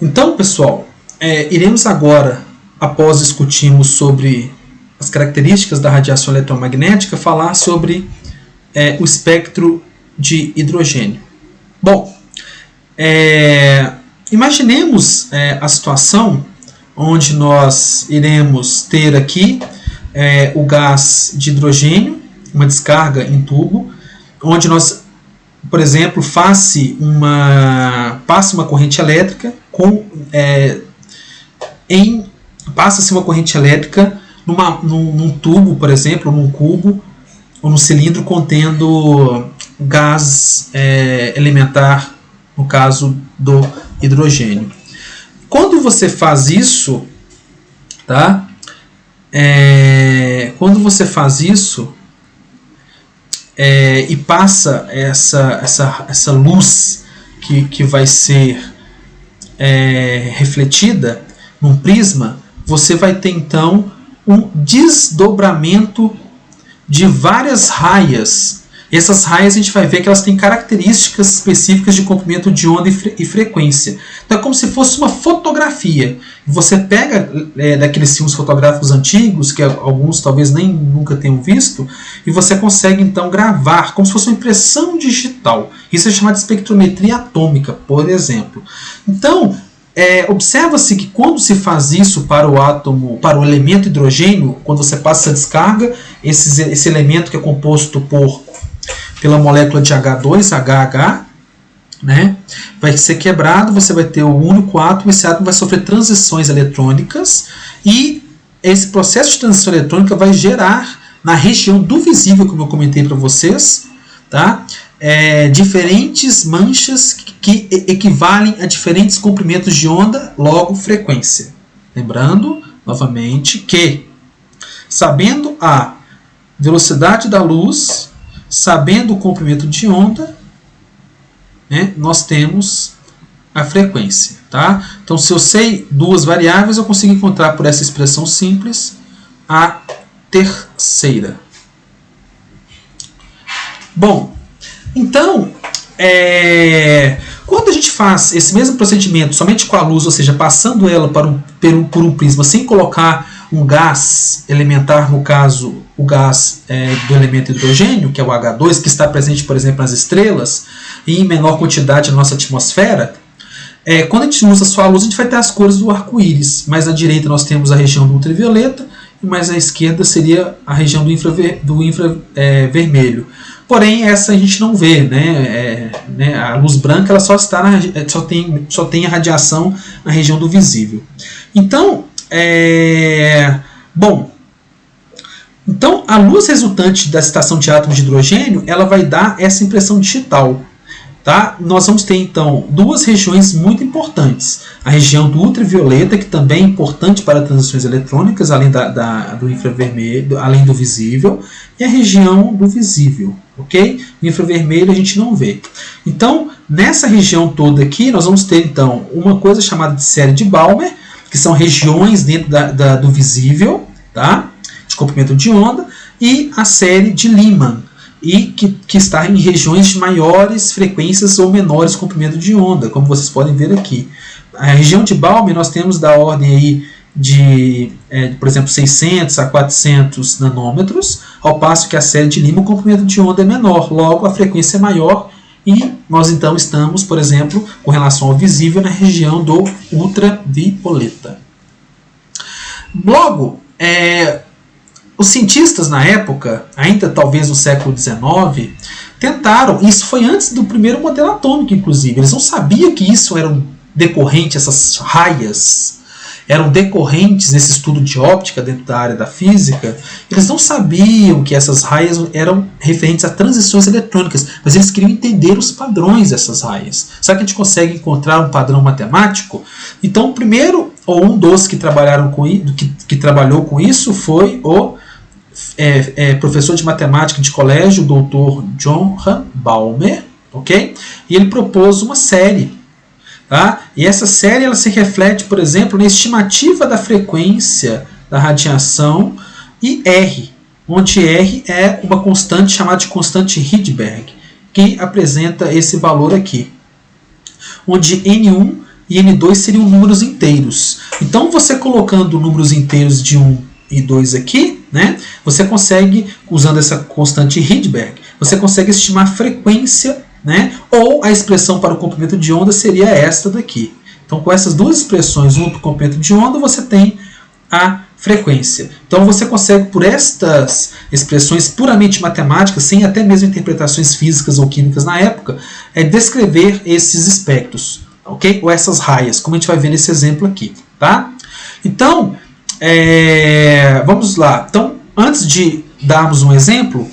Então, pessoal, iremos agora, após discutirmos sobre as características da radiação eletromagnética, falar sobre o espectro de hidrogênio. Bom, imaginemos a situação onde nós iremos ter aqui o gás de hidrogênio, uma descarga em tubo, onde nós, por exemplo, passe uma corrente elétrica passa-se uma corrente elétrica num tubo, por exemplo, num cubo ou num cilindro contendo gás elementar, no caso do hidrogênio. Quando você faz isso, tá? Quando você faz isso e passa essa luz que vai ser refletida num prisma, você vai ter então um desdobramento de várias raias. Essas raias a gente vai ver que elas têm características específicas de comprimento de onda e frequência. Então é como se fosse uma fotografia. Você pega daqueles filmes fotográficos antigos, que alguns talvez nem nunca tenham visto, e você consegue então gravar, como se fosse uma impressão digital. Isso é chamado de espectrometria atômica, por exemplo. Então, observa-se que quando se faz isso para o elemento hidrogênio, quando você passa essa descarga, esse elemento que é composto pela molécula de H2, HH, né, vai ser quebrado, você vai ter um único átomo, esse átomo vai sofrer transições eletrônicas, e esse processo de transição eletrônica vai gerar, na região do visível, como eu comentei para vocês, tá, diferentes manchas que equivalem a diferentes comprimentos de onda, logo frequência. Lembrando, novamente, que sabendo a velocidade da luz, sabendo o comprimento de onda, né, nós temos a frequência. Tá? Então, se eu sei duas variáveis, eu consigo encontrar por essa expressão simples a terceira. Bom, então, quando a gente faz esse mesmo procedimento somente com a luz, ou seja, passando ela por um prisma sem colocar um gás elementar, no caso o gás do elemento hidrogênio, que é o H2, que está presente, por exemplo, nas estrelas e em menor quantidade na nossa atmosfera, quando a gente usa só a luz, a gente vai ter as cores do arco-íris. Mais à direita nós temos a região do ultravioleta e mais à esquerda seria a região do infravermelho. Porém, essa a gente não vê, né? A luz branca ela só tem a radiação na região do visível. Então, então a luz resultante da excitação de átomos de hidrogênio, ela vai dar essa impressão digital. Tá? Nós vamos ter então duas regiões muito importantes. A região do ultravioleta, que também é importante para transições eletrônicas, além do infravermelho, além do visível, e a região do visível. Okay? O infravermelho a gente não vê. Então, nessa região toda aqui, nós vamos ter então uma coisa chamada de série de Balmer, que são regiões dentro do visível, tá? De comprimento de onda, e a série de Lyman, e que está em regiões de maiores frequências ou menores comprimento de onda, como vocês podem ver aqui. A região de Balmer nós temos da ordem aí de por exemplo, 600 a 400 nanômetros, ao passo que a série de Lyman o comprimento de onda é menor, logo a frequência é maior, e nós então estamos, por exemplo, com relação ao visível, na região do ultravioleta. Logo, os cientistas na época, ainda talvez no século XIX, tentaram, isso foi antes do primeiro modelo atômico inclusive, eles não sabiam que isso era decorrente, essas raias eram decorrentes nesse estudo de óptica dentro da área da física, eles não sabiam que essas raias eram referentes a transições eletrônicas, mas eles queriam entender os padrões dessas raias. Será que a gente consegue encontrar um padrão matemático? Então, o primeiro, ou um dos que trabalharam que trabalhou com isso foi o professor de matemática de colégio, o Dr. Johann Balmer, ok? E ele propôs uma série. Tá? E essa série ela se reflete, por exemplo, na estimativa da frequência da radiação e R, onde R é uma constante chamada de constante Rydberg, que apresenta esse valor aqui, onde N1 e N2 seriam números inteiros. Então, você colocando números inteiros de 1 e 2 aqui, né, você consegue, usando essa constante Rydberg, você consegue estimar a frequência, né, ou a expressão para o comprimento de onda seria esta daqui. Então, com essas duas expressões, uma para o comprimento de onda, você tem a frequência. Então, você consegue, por estas expressões puramente matemáticas, sem até mesmo interpretações físicas ou químicas na época, descrever esses espectros, ok? Ou essas raias, como a gente vai ver nesse exemplo aqui, tá? Então, vamos lá. Então, antes de darmos um exemplo,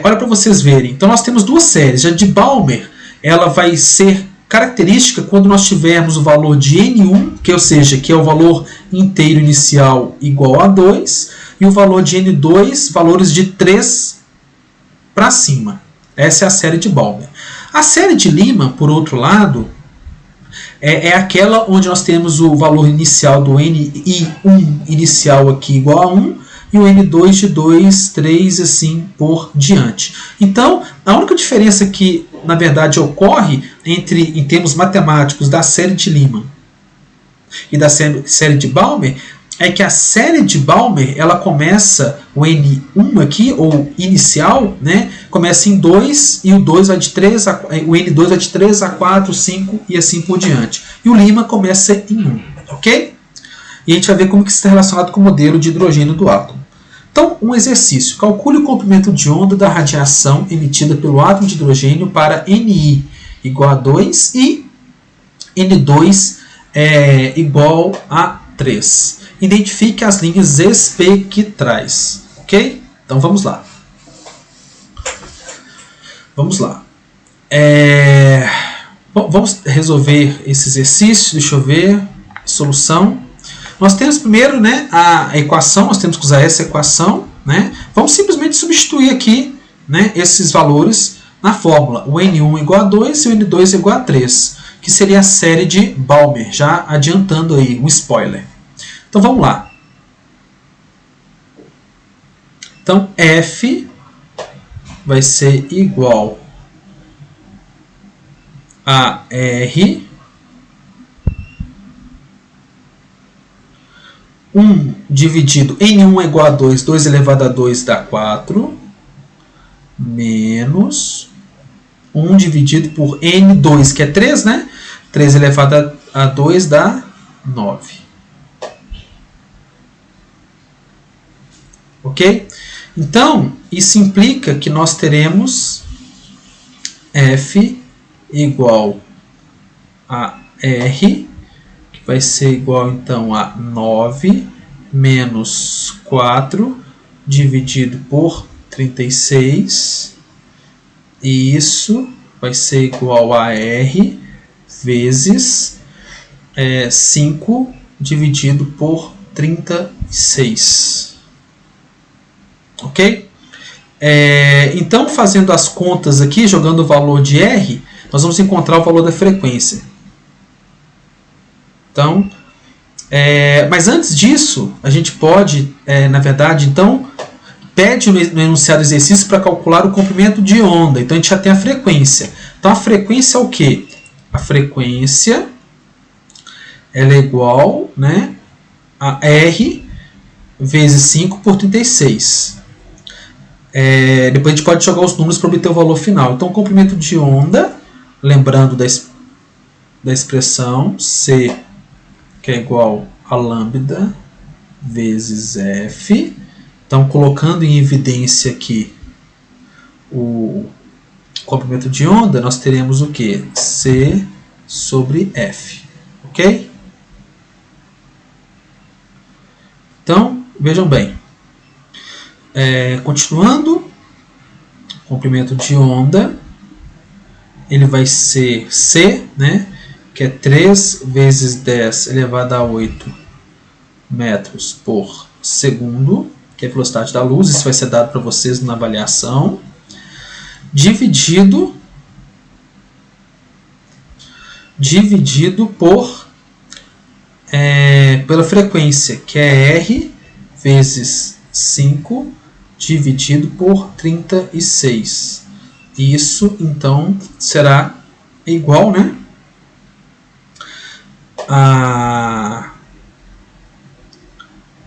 olha para vocês verem. Então, nós temos duas séries. A de Balmer, ela vai ser característica quando nós tivermos o valor de N1, ou seja, que é o valor inteiro inicial igual a 2, e o valor de N2, valores de 3 para cima. Essa é a série de Balmer. A série de Lyman, por outro lado, é aquela onde nós temos o valor inicial do Ni1 inicial aqui igual a 1, e o N2 de 2, 3, assim por diante. Então, a única diferença que, na verdade, ocorre em termos matemáticos da série de Lyman e da série de Balmer é que a série de Balmer, ela começa, o N1 aqui, ou inicial, né, começa em 2, e o 2 vai de 3 o N2 vai de 3 a 4, 5 e assim por diante. E o Lyman começa em 1, ok? E a gente vai ver como que isso está relacionado com o modelo de hidrogênio do átomo. Então, um exercício. Calcule o comprimento de onda da radiação emitida pelo átomo de hidrogênio para Ni igual a 2 e N2 igual a 3. Identifique as linhas espectrais. Ok? Então, vamos lá. Vamos lá. Bom, vamos resolver esse exercício. Deixa eu ver. Solução. Nós temos primeiro, né, a equação, nós temos que usar essa equação, né? Vamos simplesmente substituir aqui, né, esses valores na fórmula. O N1 igual a 2 e o N2 igual a 3, que seria a série de Balmer, já adiantando aí um spoiler. Então vamos lá. Então F vai ser igual a R 1 dividido N1 é igual a 2, 2 elevado a 2 dá 4, menos 1 dividido por N2, que é 3, né? 3 elevado a 2 dá 9. Ok? Então, isso implica que nós teremos F igual a R, vai ser igual então a 9 menos 4 dividido por 36, e isso vai ser igual a R vezes 5 dividido por 36. Ok? Então, fazendo as contas aqui, jogando o valor de R, nós vamos encontrar o valor da frequência. Então, mas antes disso, a gente pode, na verdade, então, pede no enunciado do exercício para calcular o comprimento de onda. Então, a gente já tem a frequência. Então, a frequência é o quê? A frequência ela é igual, né, a R vezes 5 por 36. Depois a gente pode jogar os números para obter o valor final. Então, o comprimento de onda, lembrando da expressão C, que é igual a lambda vezes F. Então, colocando em evidência aqui o comprimento de onda, nós teremos o que? C sobre F. Ok? Então, vejam bem. Continuando, o comprimento de onda, ele vai ser C, né? Que é 3 vezes 10 elevado a 8 metros por segundo, que é a velocidade da luz. Isso vai ser dado para vocês na avaliação, dividido por pela frequência, que é R vezes 5 dividido por 36. Isso, então, será igual, né, a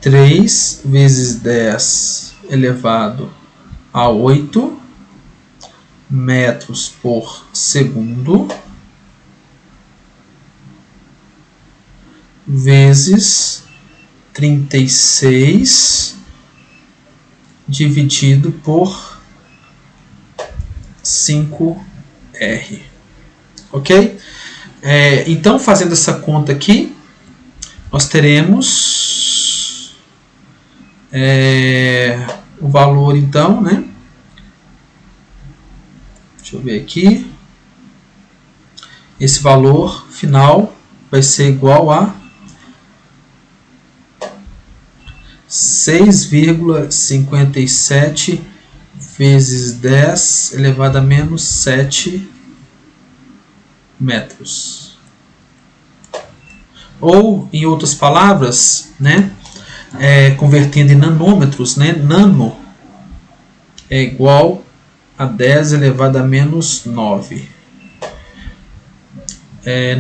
3 vezes 10 elevado a 8 metros por segundo vezes 36 dividido por 5R. Ok? Então, fazendo essa conta aqui, nós teremos o valor, então, né? Deixa eu ver aqui. Esse valor final vai ser igual a 6,57 vezes 10 elevado a menos 7 metros. Ou, em outras palavras, né, convertendo em nanômetros, né, nano é igual a 10 elevado a menos 9.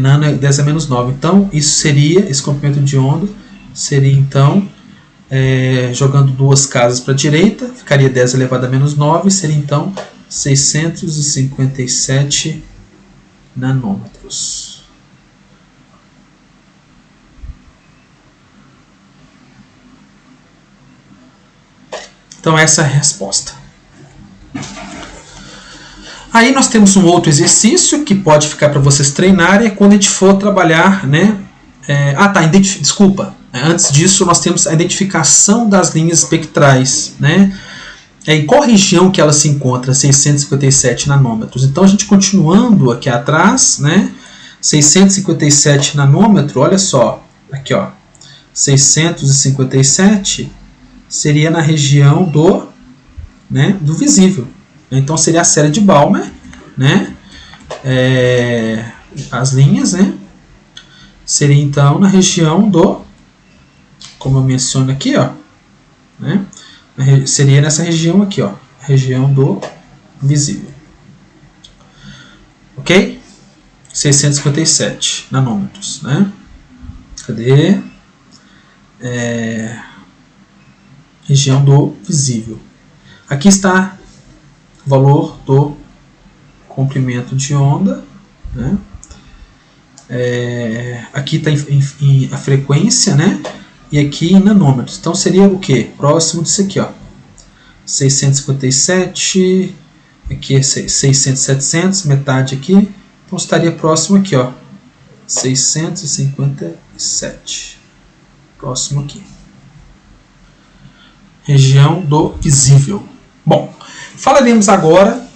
Nano é 10 a menos 9. Então, isso seria, esse comprimento de onda seria, então, jogando duas casas para a direita, ficaria 10 elevado a menos 9, seria, então, 657 nanômetros. Então, essa é a resposta. Aí nós temos um outro exercício que pode ficar para vocês treinarem, quando a gente for trabalhar, né? Desculpa. Antes disso, nós temos a identificação das linhas espectrais, né? Em qual região que ela se encontra? 657 nanômetros. Então, a gente continuando aqui atrás, né? 657 nanômetros, olha só, aqui ó, 657 seria na região do, né, do visível. Então, seria a série de Balmer, né? As linhas, né? Seria, então, na região do, como eu menciono aqui, ó, né? Seria nessa região aqui, ó, região do visível. Ok? 657 nanômetros, né? Cadê? Região do visível. Aqui está o valor do comprimento de onda, né? Aqui está a frequência, né? E aqui em nanômetros. Então seria o que? Próximo disso aqui, ó. 657, aqui é 600, 700, metade aqui. Então estaria próximo aqui, ó. 657. Próximo aqui. Região do visível. Bom, falaremos agora